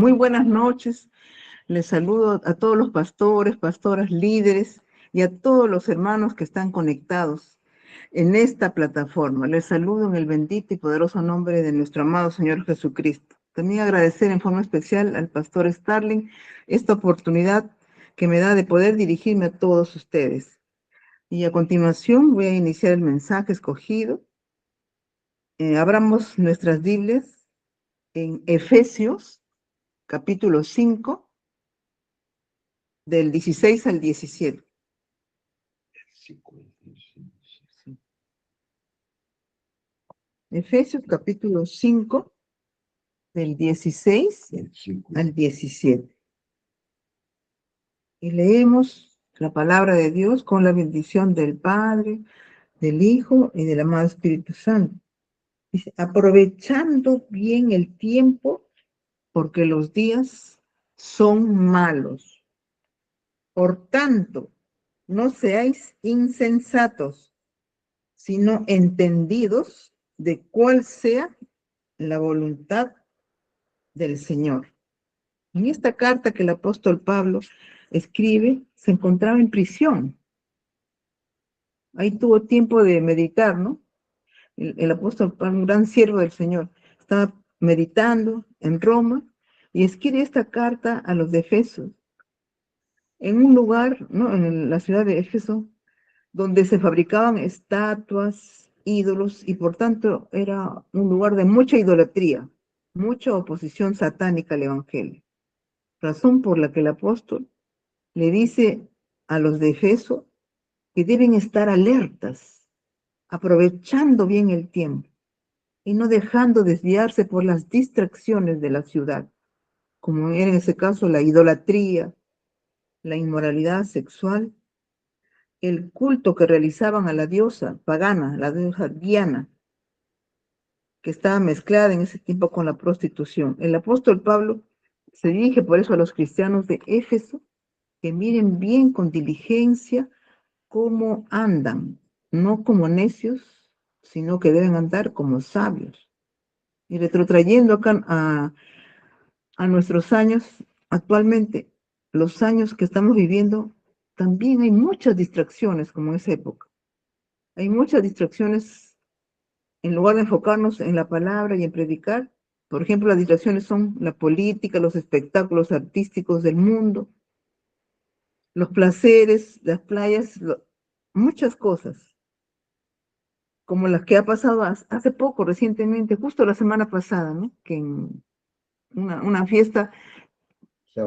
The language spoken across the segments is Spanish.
Muy buenas noches. Les saludo a todos los pastores, pastoras, líderes y a todos los hermanos que están conectados en esta plataforma. Les saludo en el bendito y poderoso nombre de nuestro amado Señor Jesucristo. También agradecer en forma especial al pastor Starling esta oportunidad que me da de poder dirigirme a todos ustedes. Y a continuación voy a iniciar el mensaje escogido. Abramos nuestras Biblias en Efesios, capítulo 5, del 16 al 17. Efesios, capítulo 5, del 16 al 17. Y leemos la palabra de Dios con la bendición del Padre, del Hijo y del amado Espíritu Santo. Dice, aprovechando bien el tiempo, porque los días son malos. Por tanto, no seáis insensatos, sino entendidos de cuál sea la voluntad del Señor. En esta carta que el apóstol Pablo escribe, se encontraba en prisión. Ahí tuvo tiempo de meditar, ¿no? El apóstol Pablo, un gran siervo del Señor, estaba meditando en Roma y escribe esta carta a los de Efesos, en un lugar, ¿no? En la ciudad de Éfeso, donde se fabricaban estatuas, ídolos, y por tanto era un lugar de mucha idolatría, mucha oposición satánica al evangelio. Razón por la que el apóstol le dice a los de Efeso que deben estar alertas, aprovechando bien el tiempo y no dejando desviarse por las distracciones de la ciudad, como era en ese caso la idolatría, la inmoralidad sexual, el culto que realizaban a la diosa pagana, la diosa Diana, que estaba mezclada en ese tiempo con la prostitución. El apóstol Pablo se dirige por eso a los cristianos de Éfeso, que miren bien con diligencia cómo andan, no como necios, sino que deben andar como sabios. Y retrotrayendo acá a nuestros años, actualmente, los años que estamos viviendo, también hay muchas distracciones como en esa época. Hay muchas distracciones en lugar de enfocarnos en la palabra y en predicar. Por ejemplo, las distracciones son la política, los espectáculos artísticos del mundo, los placeres, las playas, muchas cosas, como las que ha pasado hace poco, recientemente, justo la semana pasada, ¿no? Que en una fiesta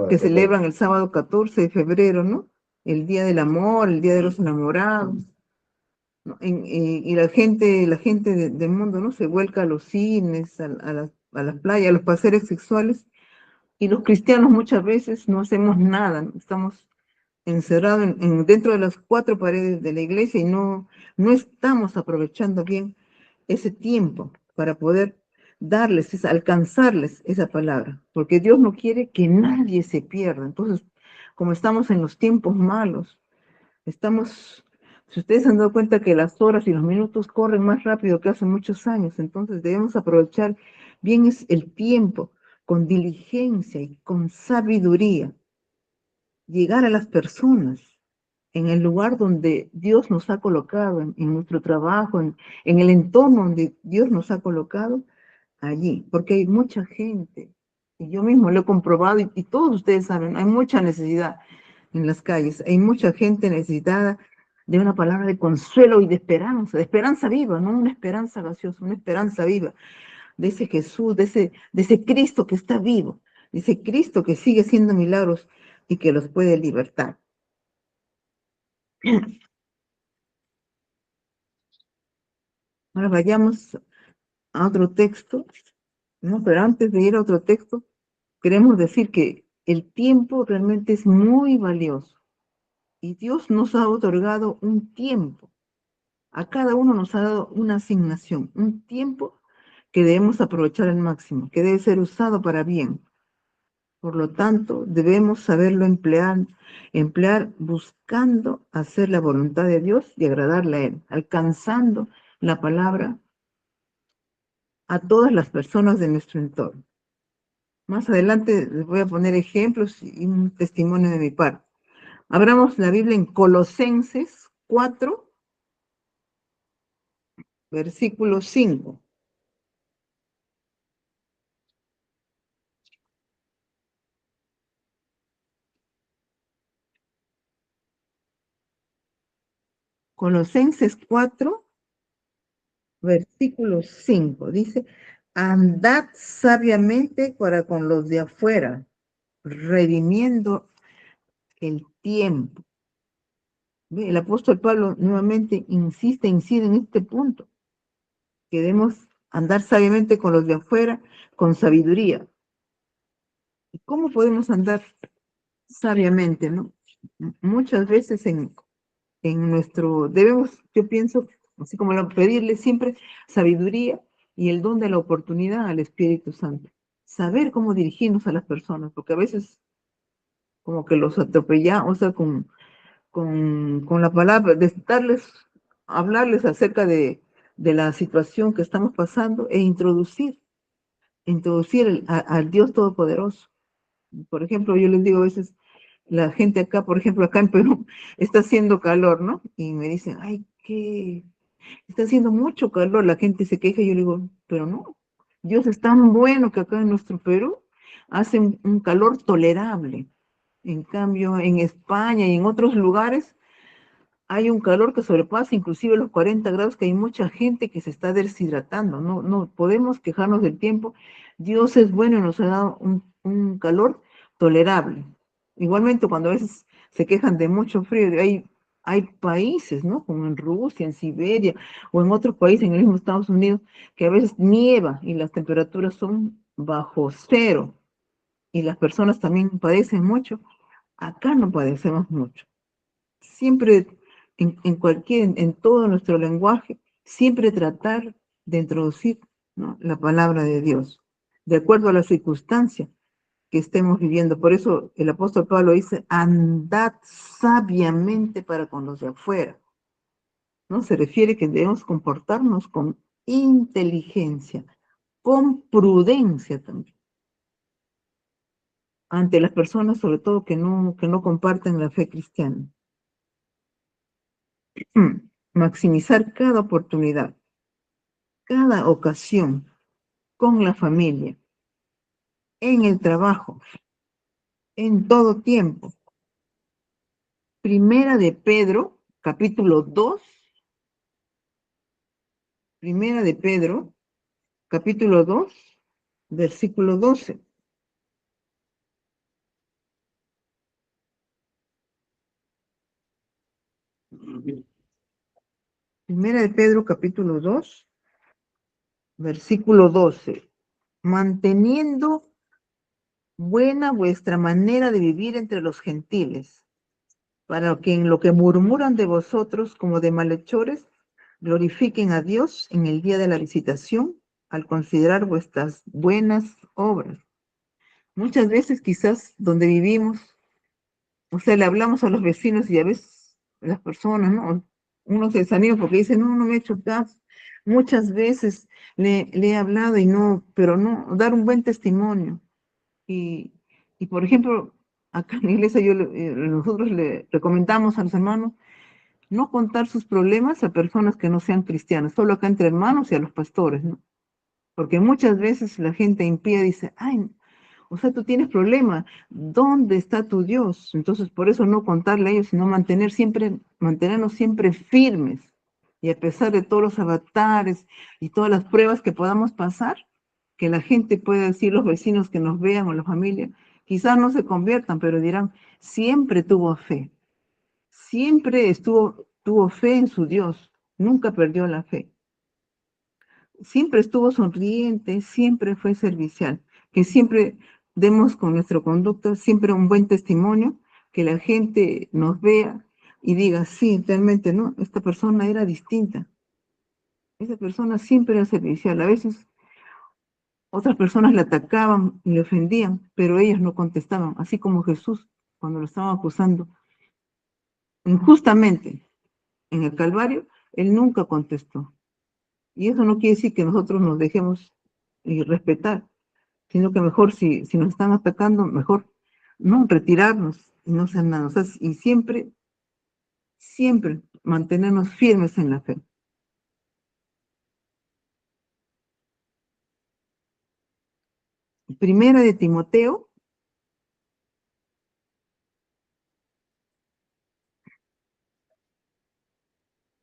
que celebran el sábado 14 de febrero, ¿no? El Día del Amor, el Día de los Enamorados, ¿no? Y la gente del mundo, ¿no? Se vuelca a los cines, a las playas, a los placeres sexuales, y los cristianos muchas veces no hacemos nada, ¿no? Estamos encerrados dentro de las cuatro paredes de la iglesia y no estamos aprovechando bien ese tiempo para poder alcanzarles esa palabra, porque Dios no quiere que nadie se pierda. Entonces, como estamos en los tiempos malos, si ustedes se han dado cuenta que las horas y los minutos corren más rápido que hace muchos años, entonces debemos aprovechar bien el tiempo con diligencia y con sabiduría, llegar a las personas en el lugar donde Dios nos ha colocado, en nuestro trabajo, en el entorno donde Dios nos ha colocado, allí, porque hay mucha gente, y yo mismo lo he comprobado, y todos ustedes saben, hay mucha necesidad en las calles, hay mucha gente necesitada de una palabra de consuelo y de esperanza viva, no una esperanza gaseosa, una esperanza viva, de ese Jesús, de ese Cristo que está vivo, de ese Cristo que sigue haciendo milagros y que los puede libertar. Ahora vayamos a otro texto, ¿no? Pero antes de ir a otro texto, queremos decir que el tiempo realmente es muy valioso y Dios nos ha otorgado un tiempo. A cada uno nos ha dado una asignación, un tiempo que debemos aprovechar al máximo, que debe ser usado para bien. Por lo tanto, debemos saberlo emplear buscando hacer la voluntad de Dios y agradarle a Él, alcanzando la palabra a todas las personas de nuestro entorno. Más adelante les voy a poner ejemplos y un testimonio de mi parte. Abramos la Biblia en Colosenses 4, versículo 5. Colosenses 4, versículo 5. Dice, andad sabiamente para con los de afuera, redimiendo el tiempo. ¿Ve? El apóstol Pablo nuevamente incide en este punto, que debemos andar sabiamente con los de afuera, con sabiduría. ¿Y cómo podemos andar sabiamente, no? Muchas veces en nuestro, debemos, yo pienso, así como pedirle siempre sabiduría y el don de la oportunidad al Espíritu Santo. Saber cómo dirigirnos a las personas, porque a veces como que los atropellamos, o sea, con la palabra, de darles, hablarles acerca de la situación que estamos pasando e introducir al Dios Todopoderoso. Por ejemplo, yo les digo a veces, la gente acá, por ejemplo, acá en Perú, está haciendo calor, ¿no? Y me dicen, ay, que está haciendo mucho calor, la gente se queja y yo le digo, pero no, Dios es tan bueno que acá en nuestro Perú hace un calor tolerable. En cambio, en España y en otros lugares hay un calor que sobrepasa inclusive los 40 grados, que hay mucha gente que se está deshidratando. No, no podemos quejarnos del tiempo. Dios es bueno y nos ha dado un calor tolerable. Igualmente, cuando a veces se quejan de mucho frío, hay países, ¿no? Como en Rusia, en Siberia o en otros países, en el mismo Estados Unidos, que a veces nieva y las temperaturas son bajo cero y las personas también padecen mucho. Acá no padecemos mucho. Siempre en todo nuestro lenguaje, siempre tratar de introducir, ¿no?, la palabra de Dios, de acuerdo a la circunstancia que estemos viviendo. Por eso el apóstol Pablo dice, andad sabiamente para con los de afuera, ¿no? Se refiere que debemos comportarnos con inteligencia, con prudencia también, ante las personas, sobre todo que no comparten la fe cristiana. Maximizar cada oportunidad, cada ocasión, con la familia, en el trabajo, en todo tiempo. Primera de Pedro, capítulo 2, Primera de Pedro, capítulo 2, versículo 12. Primera de Pedro, capítulo 2, versículo 12. Manteniendo buena vuestra manera de vivir entre los gentiles, para que en lo que murmuran de vosotros como de malhechores, glorifiquen a Dios en el día de la visitación, al considerar vuestras buenas obras. Muchas veces quizás donde vivimos, o sea, le hablamos a los vecinos y a veces las personas, ¿no? Uno se desanima porque dice, no, no me he hecho caso. Muchas veces le he hablado y no, pero no, dar un buen testimonio. Y, y por ejemplo, acá en la iglesia nosotros le recomendamos a los hermanos no contar sus problemas a personas que no sean cristianas, solo acá entre hermanos y a los pastores, ¿no? Porque muchas veces la gente impía dice, ay, o sea, tú tienes problema, ¿dónde está tu Dios? Entonces, por eso no contarle a ellos, sino mantenernos siempre firmes. Y a pesar de todos los avatares y todas las pruebas que podamos pasar, que la gente puede decir, los vecinos que nos vean o la familia, quizás no se conviertan, pero dirán, siempre tuvo fe, tuvo fe en su Dios, nunca perdió la fe, siempre estuvo sonriente, siempre fue servicial, que siempre demos con nuestro conducto siempre un buen testimonio, que la gente nos vea y diga, sí, realmente no, esta persona era distinta, esa persona siempre era servicial. A veces otras personas le atacaban y le ofendían, pero ellos no contestaban, así como Jesús cuando lo estaban acusando injustamente en el Calvario, él nunca contestó. Y eso no quiere decir que nosotros nos dejemos respetar, sino que mejor si nos están atacando, mejor no retirarnos y no hacer nada. O sea, y siempre, siempre mantenernos firmes en la fe. Primera de Timoteo,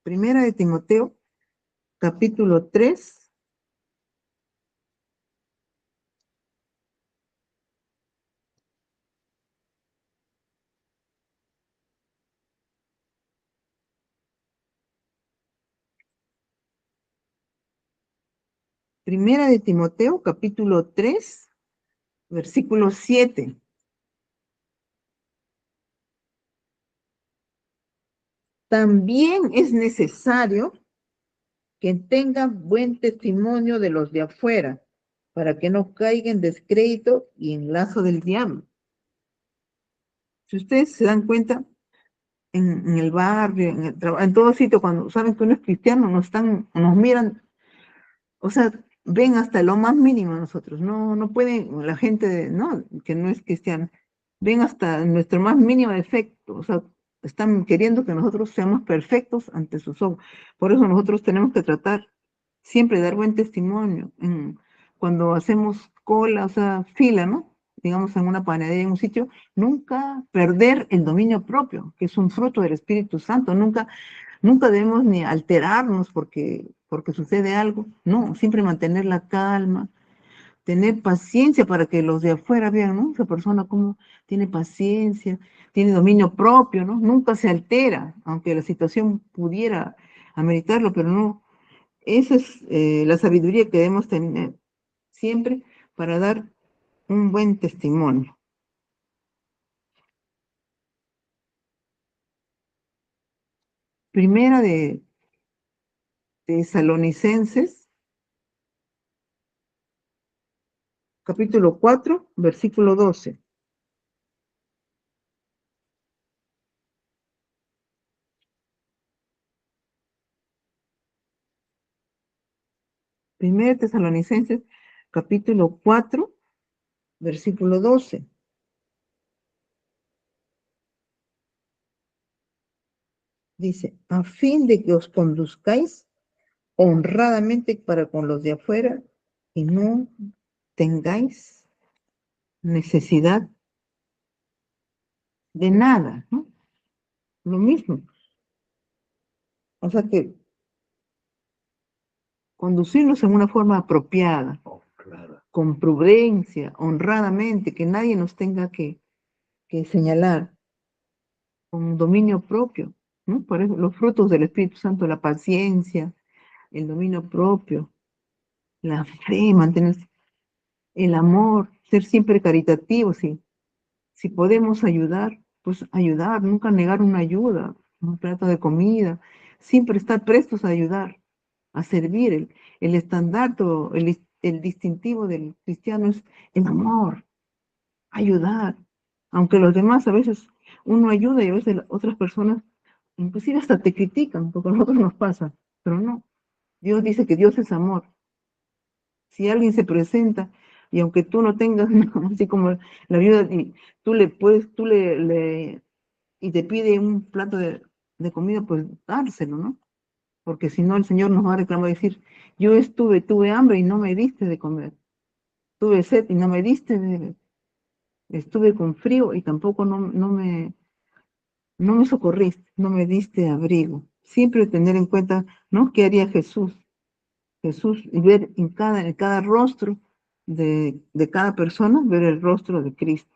primera de Timoteo, capítulo 3, primera de Timoteo, capítulo 3, versículo 7. También es necesario que tengan buen testimonio de los de afuera, para que no caigan en descrédito y en lazo del diablo. Si ustedes se dan cuenta, en el barrio, en todo sitio, cuando saben que uno es cristiano, nos miran, o sea, ven hasta lo más mínimo a nosotros. No pueden, la gente, no, que no es cristiana, ven hasta nuestro más mínimo defecto. O sea, están queriendo que nosotros seamos perfectos ante sus ojos. Por eso nosotros tenemos que tratar siempre de dar buen testimonio. Cuando hacemos cola, o sea, fila, ¿no? Digamos en una panadería, en un sitio, nunca perder el dominio propio, que es un fruto del Espíritu Santo. Nunca debemos ni alterarnos porque sucede algo. No, siempre mantener la calma, tener paciencia para que los de afuera vean, ¿no? Esa persona como tiene paciencia, tiene dominio propio, ¿no? Nunca se altera, aunque la situación pudiera ameritarlo, pero no. Esa es la sabiduría que debemos tener siempre para dar un buen testimonio. Primera de Tesalonicenses, capítulo 4, versículo 12. Primera de Tesalonicenses, capítulo 4, versículo 12. Dice, a fin de que os conduzcáis honradamente para con los de afuera y no tengáis necesidad de nada, ¿no? Lo mismo. O sea que conducirnos en una forma apropiada, con prudencia, honradamente, que nadie nos tenga que señalar, con dominio propio, ¿no? Por eso los frutos del Espíritu Santo, la paciencia, el dominio propio, la fe, mantener el amor, ser siempre caritativos, sí. Si podemos ayudar, pues ayudar, nunca negar una ayuda, un plato de comida, siempre estar prestos a ayudar, a servir. El estandarte, el distintivo del cristiano es el amor, ayudar. Aunque los demás a veces uno ayuda y a veces otras personas inclusive hasta te critican, porque a nosotros nos pasa, pero no. Dios dice que Dios es amor. Si alguien se presenta y aunque tú no tengas, ¿no? Así como la viuda, y tú le puedes, y te pide un plato de comida, pues dárselo, ¿no? Porque si no, el Señor nos va a reclamar y decir, tuve hambre y no me diste de comer, tuve sed y no me diste de beber, estuve con frío y tampoco no me socorriste, no me diste abrigo. Siempre tener en cuenta, ¿no? ¿Qué haría Jesús? Jesús y ver en cada rostro de cada persona, ver el rostro de Cristo.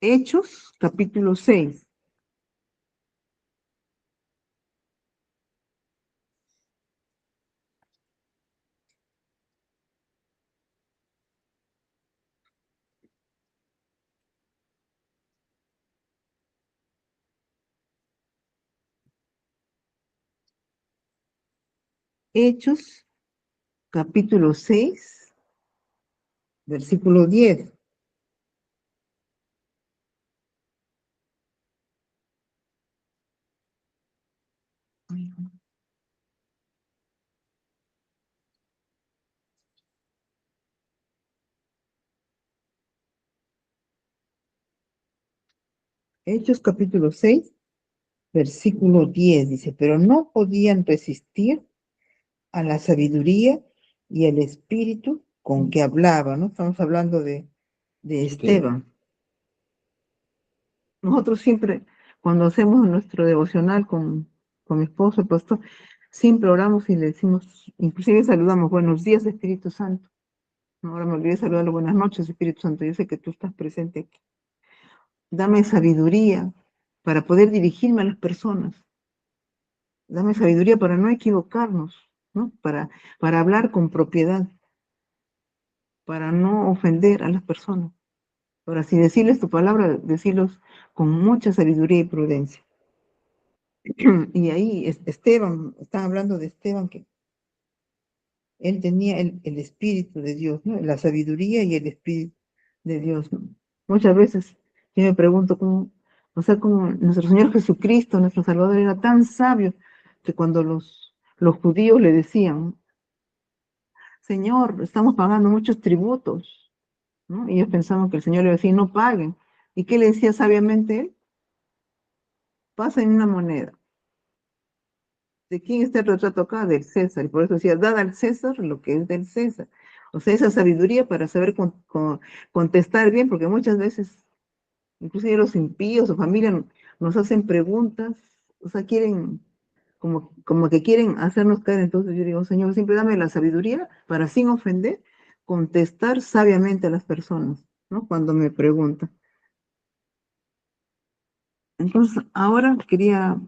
Hechos, capítulo 6. Hechos, capítulo 6, versículo 10. Hechos capítulo 6, versículo 10 dice, pero no podían resistir a la sabiduría y el espíritu con que hablaba, ¿no? Estamos hablando de Esteban. Nosotros siempre, cuando hacemos nuestro devocional con mi esposo, el pastor, siempre oramos y le decimos, inclusive saludamos, buenos días, Espíritu Santo. No, ahora me olvidé de saludarlo, buenas noches, Espíritu Santo. Yo sé que tú estás presente aquí. Dame sabiduría para poder dirigirme a las personas. Dame sabiduría para no equivocarnos, ¿no? Para hablar con propiedad, para no ofender a las personas. Ahora, si decirles tu palabra, decirlos con mucha sabiduría y prudencia. Y ahí Esteban, están hablando de Esteban, que él tenía el Espíritu de Dios, ¿no? La sabiduría y el Espíritu de Dios, ¿no? Muchas veces yo me pregunto cómo, o sea, cómo nuestro Señor Jesucristo, nuestro Salvador, era tan sabio que cuando los judíos le decían, Señor, estamos pagando muchos tributos, ¿no? Y ellos pensaban que el Señor le decía, no paguen. ¿Y qué le decía sabiamente él? Pasen una moneda. ¿De quién está el retrato acá? Del César. Y por eso decía, dad al César lo que es del César. O sea, esa sabiduría para saber contestar bien, porque muchas veces, inclusive los impíos o familia nos hacen preguntas, o sea, quieren, como que quieren hacernos caer. Entonces yo digo, Señor, siempre dame la sabiduría para sin ofender, contestar sabiamente a las personas, ¿no? Cuando me preguntan. Entonces, ahora quería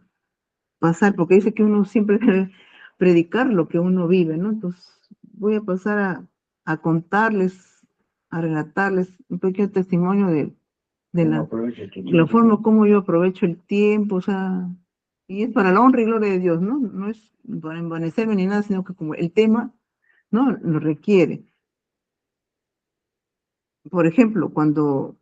pasar, porque dice que uno siempre debe predicar lo que uno vive, ¿no? Entonces, voy a pasar a contarles, a relatarles un pequeño testimonio de la forma como yo aprovecho el tiempo, o sea, y es para la honra y gloria de Dios, ¿no? No es para envanecerme ni nada, sino que como el tema, ¿no? Lo requiere. Por ejemplo, cuando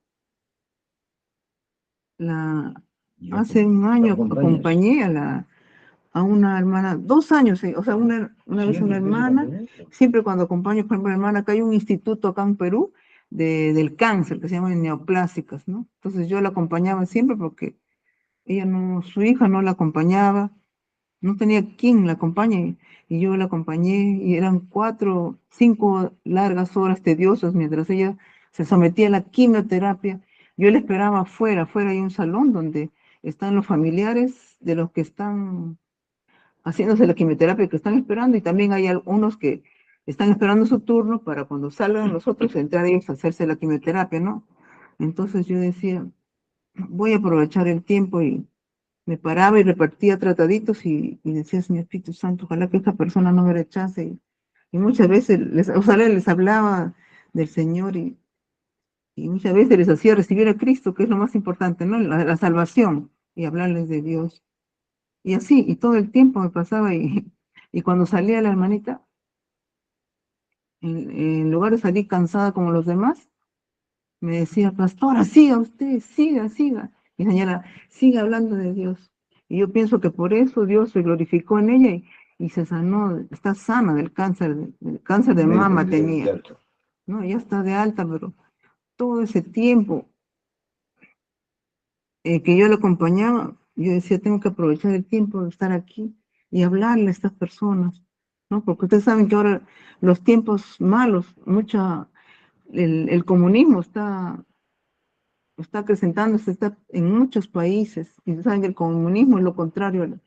hace un año acompañé a una hermana, 2 años, o sea, una vez una hermana, siempre cuando acompaño, por ejemplo, una hermana, acá hay un instituto acá en Perú del cáncer que se llama neoplásicas, ¿no? Entonces yo la acompañaba siempre porque ella no, su hija no la acompañaba, no tenía quien la acompañe, y yo la acompañé, y eran 4, 5 largas horas tediosas mientras ella se sometía a la quimioterapia. Yo la esperaba afuera hay un salón donde están los familiares de los que están haciéndose la quimioterapia que están esperando, y también hay algunos que están esperando su turno para cuando salgan los otros entrar ellos a hacerse la quimioterapia, ¿no? Entonces yo decía, voy a aprovechar el tiempo, y me paraba y repartía trataditos y decía, Señor Espíritu Santo, ojalá que esta persona no me rechace. Y muchas veces, o sea, les hablaba del Señor, y muchas veces les hacía recibir a Cristo, que es lo más importante, ¿no? La salvación, y hablarles de Dios. Y así, y todo el tiempo me pasaba, y cuando salía la hermanita, en lugar de salir cansada como los demás, me decía, pastora, siga usted, siga. Y señora, siga hablando de Dios. Y yo pienso que por eso Dios se glorificó en ella, y se sanó, está sana del cáncer de mama tenía, ¿no? Ya está de alta, pero todo ese tiempo que yo la acompañaba, yo decía, tengo que aprovechar el tiempo de estar aquí y hablarle a estas personas, ¿no? Porque ustedes saben que ahora los tiempos malos, el comunismo está acrecentándose, está en muchos países, y ustedes saben que el comunismo es lo contrario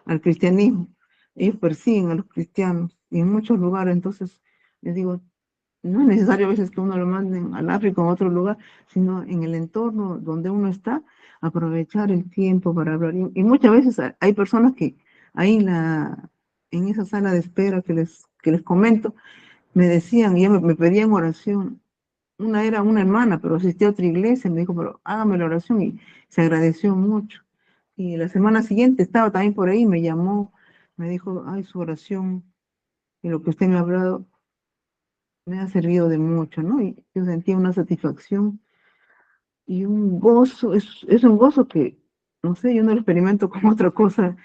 al cristianismo. Ellos persiguen a los cristianos, y en muchos lugares. Entonces, les digo, no es necesario a veces que uno lo manden al África o a otro lugar, sino en el entorno donde uno está, aprovechar el tiempo para hablar. Y muchas veces hay personas que ahí en esa sala de espera que les comento, me decían, y ya me pedían oración. Una era una hermana, pero asistía a otra iglesia, me dijo, pero hágame la oración, y se agradeció mucho. Y la semana siguiente estaba también por ahí, me llamó, me dijo, ay, su oración y lo que usted me ha hablado me ha servido de mucho, ¿no? Y yo sentía una satisfacción y un gozo, es un gozo que, no sé, yo no lo experimento como otra cosa,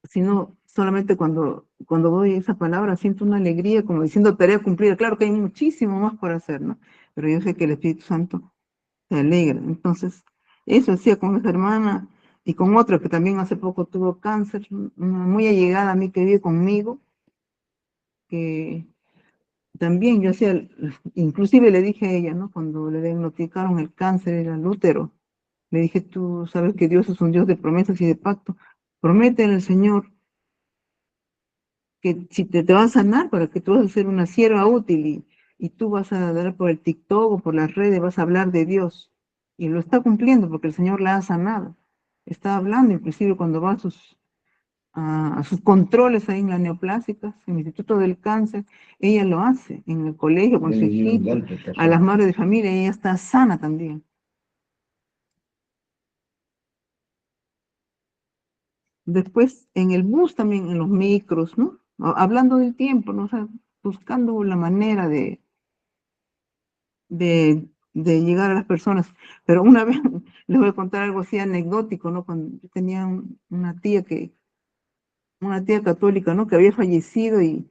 sino solamente cuando doy esa palabra, siento una alegría, como diciendo tarea cumplida. Claro que hay muchísimo más por hacer, ¿no? Pero yo sé que el Espíritu Santo se alegra. Entonces, Eso hacía con esa hermana y con otra que también hace poco tuvo cáncer, una muy allegada a mí que vive conmigo, que también yo hacía, inclusive le dije a ella, ¿no? Cuando le diagnosticaron el cáncer, era el útero, le dije, tú sabes que Dios es un Dios de promesas y de pacto, prométele al Señor que si te va a sanar, para que tú vas a ser una sierva útil y tú vas a dar por el TikTok o por las redes, vas a hablar de Dios. Y lo está cumpliendo porque el Señor la ha sanado. Está hablando, inclusive cuando va a sus controles ahí en la neoplásicas, en el Instituto del Cáncer, ella lo hace en el colegio con su hijito, a las madres de familia, ella está sana también. Después en el bus también, en los micros, ¿no? Hablando del tiempo, ¿no? O sea, buscando la manera de llegar a las personas. Pero una vez, les voy a contar algo así anecdótico, ¿no? Cuando yo tenía una tía católica, ¿no? Que había fallecido y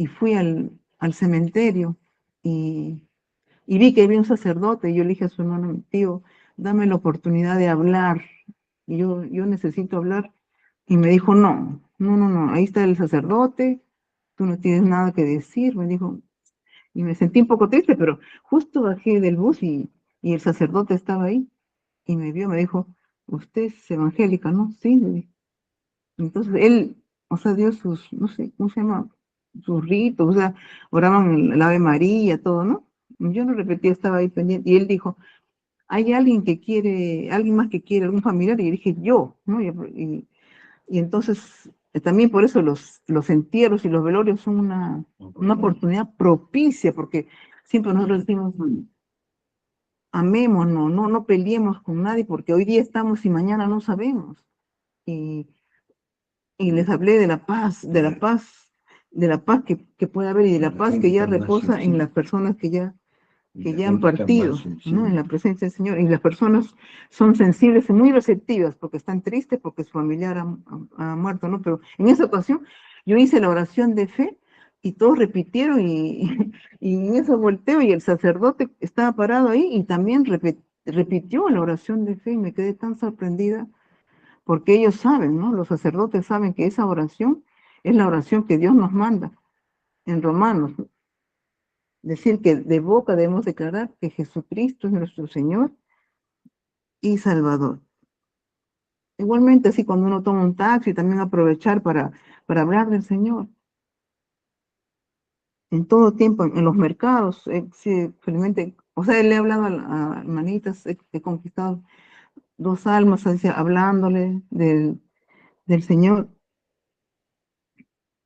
fui al cementerio y, y vi que había un sacerdote y yo le dije a su hermano, tío, dame la oportunidad de hablar. Y yo necesito hablar. Y me dijo, no, no, no, no, ahí está el sacerdote, tú no tienes nada que decir, me dijo, y me sentí un poco triste, pero justo bajé del bus y el sacerdote estaba ahí y me vio, me dijo, usted es evangélica, ¿no? Sí, le dije. Entonces él, o sea, dio sus, no sé, ¿cómo se llama? Sus ritos, o sea, oraban el Ave María, todo, ¿no? Yo no repetía, estaba ahí pendiente, y él dijo, ¿hay alguien que quiere, alguien más que quiere, algún familiar? Y yo dije, yo, ¿no? Y entonces, también por eso los entierros y los velorios son una oportunidad propicia, porque siempre nosotros decimos, amémonos, no peleemos con nadie, porque hoy día estamos y mañana no sabemos. Y, y les hablé de la paz que puede haber y de la paz que ya reposa en las personas que ya han partido, ¿no? En la presencia del Señor. Y las personas son sensibles y muy receptivas porque están tristes porque su familiar ha muerto, ¿no? Pero en esa ocasión yo hice la oración de fe y todos repitieron y en eso volteo y el sacerdote estaba parado ahí y también repitió la oración de fe y me quedé tan sorprendida porque ellos saben, ¿no? Los sacerdotes saben que esa oración es la oración que Dios nos manda en Romanos, ¿no? Decir que de boca debemos declarar que Jesucristo es nuestro Señor y Salvador. Igualmente, así cuando uno toma un taxi, también aprovechar para hablar del Señor. En todo tiempo, en los mercados, sí, felizmente, o sea, le he hablado a hermanitas, he conquistado 2 almas, así, hablándole del Señor.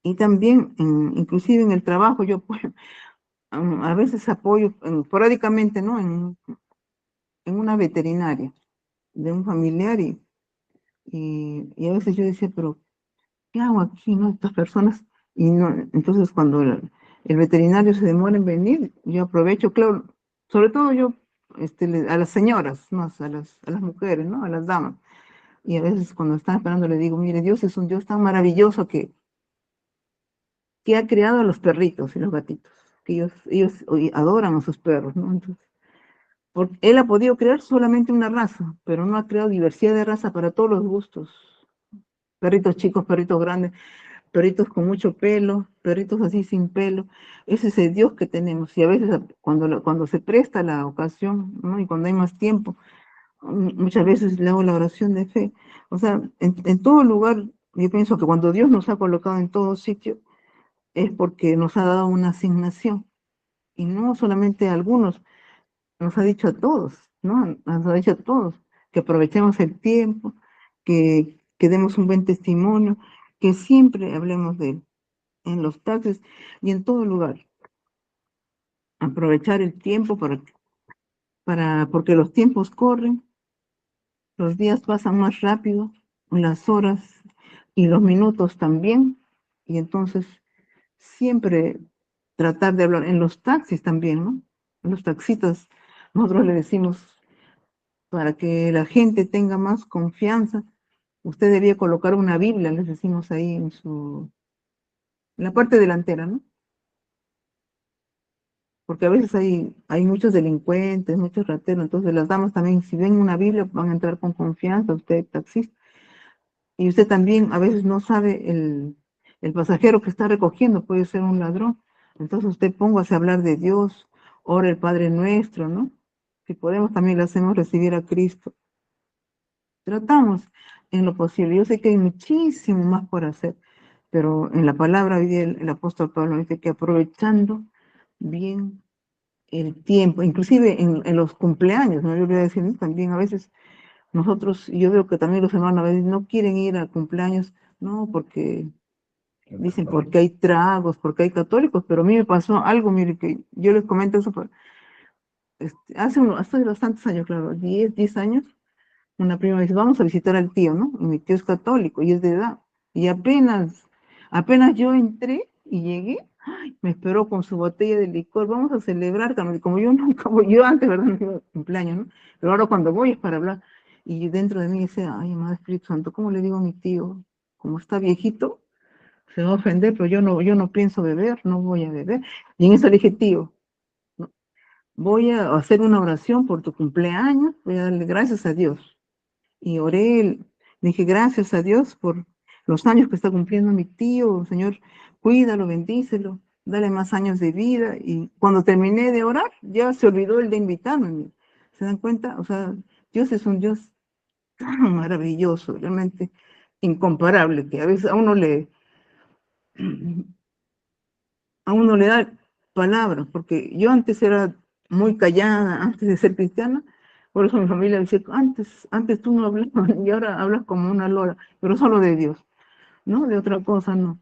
Y también, inclusive en el trabajo, yo pues, a veces apoyo esporádicamente, ¿no? En una veterinaria de un familiar y a veces yo decía, pero ¿qué hago aquí, no? Estas personas, y no, entonces cuando el veterinario se demora en venir, yo aprovecho, claro, sobre todo yo, a las señoras, más a las mujeres, ¿no? A las damas, y a veces cuando están esperando le digo, mire, Dios es un Dios tan maravilloso que ha creado a los perritos y los gatitos, que ellos adoran a sus perros, ¿no? Entonces, porque Él ha podido crear solamente una raza, pero no ha creado diversidad de raza para todos los gustos. Perritos chicos, perritos grandes, perritos con mucho pelo, perritos así sin pelo. Ese es el Dios que tenemos. Y a veces cuando se presta la ocasión, ¿no? Y cuando hay más tiempo, muchas veces le hago la oración de fe. O sea, en todo lugar, yo pienso que cuando Dios nos ha colocado en todo sitio, es porque nos ha dado una asignación. Y no solamente a algunos, nos ha dicho a todos, ¿no? Nos ha dicho a todos que aprovechemos el tiempo, que demos un buen testimonio, que siempre hablemos de Él en los taxis y en todo lugar. Aprovechar el tiempo porque los tiempos corren, los días pasan más rápido, las horas y los minutos también, y entonces siempre tratar de hablar en los taxis también, ¿no? En los taxistas, nosotros le decimos para que la gente tenga más confianza, usted debía colocar una Biblia, les decimos ahí en la parte delantera, ¿no? porque a veces hay muchos delincuentes, muchos rateros, entonces las damas también, si ven una Biblia, van a entrar con confianza, usted taxista, y usted también a veces no sabe el pasajero que está recogiendo, puede ser un ladrón, entonces usted póngase a hablar de Dios, ora el Padre Nuestro, ¿no? Si podemos también le hacemos recibir a Cristo. Tratamos en lo posible. Yo sé que hay muchísimo más por hacer, pero en la palabra hoy día el apóstol Pablo dice que aprovechando bien el tiempo, inclusive en los cumpleaños, ¿no? Yo le voy a decir, ¿no? También a veces nosotros, y yo veo que también los hermanos a veces no quieren ir a cumpleaños, no, porque dicen porque hay tragos, porque hay católicos, pero a mí me pasó algo, mire, que yo les comento eso, hace bastantes años, claro, 10 años, una prima me dice, vamos a visitar al tío, ¿no? Y mi tío es católico y es de edad. Y apenas yo entré y llegué, ay, me esperó con su botella de licor, vamos a celebrar, como yo nunca voy, yo antes, ¿verdad? No iba a cumpleaños, ¿no? Pero ahora cuando voy es para hablar. Y dentro de mí dice, ay, Madre Espíritu Santo, ¿cómo le digo a mi tío? Como está viejito, se va a ofender, pero yo no pienso beber, no voy a beber. Y en eso le dije, tío, no, voy a hacer una oración por tu cumpleaños, voy a darle gracias a Dios y oré, dije gracias a Dios por los años que está cumpliendo mi tío, Señor, cuídalo, bendícelo, dale más años de vida. Y cuando terminé de orar, ya se olvidó el de invitarme. ¿Se dan cuenta? O sea, Dios es un Dios tan maravilloso, realmente incomparable, que a veces a uno le da palabras, porque yo antes era muy callada, antes de ser cristiana, por eso mi familia decía, antes tú no hablabas y ahora hablas como una lora, pero solo de Dios, ¿no? De otra cosa no,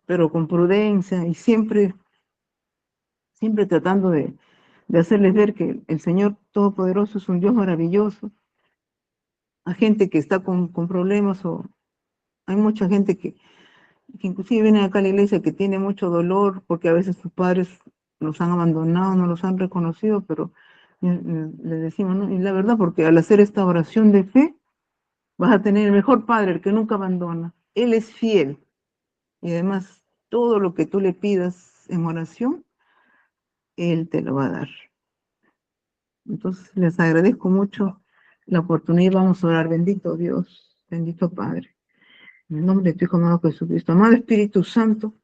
pero con prudencia y siempre tratando de hacerles ver que el Señor Todopoderoso es un Dios maravilloso. A gente que está con problemas o hay mucha gente que inclusive viene acá a la iglesia que tiene mucho dolor porque a veces sus padres los han abandonado, no los han reconocido, pero le decimos, ¿no? Y la verdad, porque al hacer esta oración de fe, vas a tener el mejor padre, el que nunca abandona. Él es fiel y además todo lo que tú le pidas en oración, Él te lo va a dar. Entonces les agradezco mucho la oportunidad. Vamos a orar. Bendito Dios, bendito Padre. En el nombre de tu Hijo amado Jesucristo. Amado Espíritu Santo,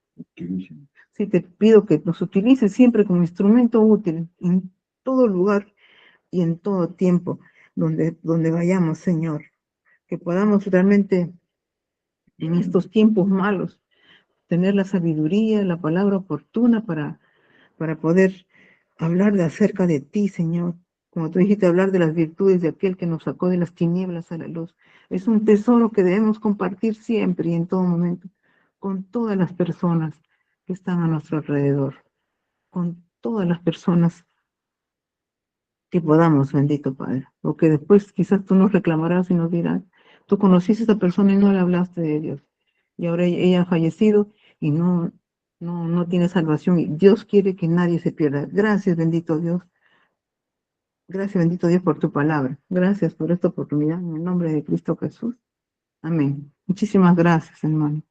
sí te pido que nos utilices siempre como instrumento útil en todo lugar y en todo tiempo donde vayamos, Señor. Que podamos realmente en estos tiempos malos tener la sabiduría, la palabra oportuna para poder hablar de acerca de ti, Señor. Como tú dijiste, hablar de las virtudes de aquel que nos sacó de las tinieblas a la luz. Es un tesoro que debemos compartir siempre y en todo momento con todas las personas que están a nuestro alrededor, con todas las personas que podamos, bendito Padre. Porque después quizás tú nos reclamarás y nos dirás, tú conociste a esta persona y no le hablaste de Dios. Y ahora ella ha fallecido y no tiene salvación. Y Dios quiere que nadie se pierda. Gracias, bendito Dios. Gracias, bendito Dios, por tu palabra. Gracias por esta oportunidad. En el nombre de Cristo Jesús. Amén. Muchísimas gracias, hermano.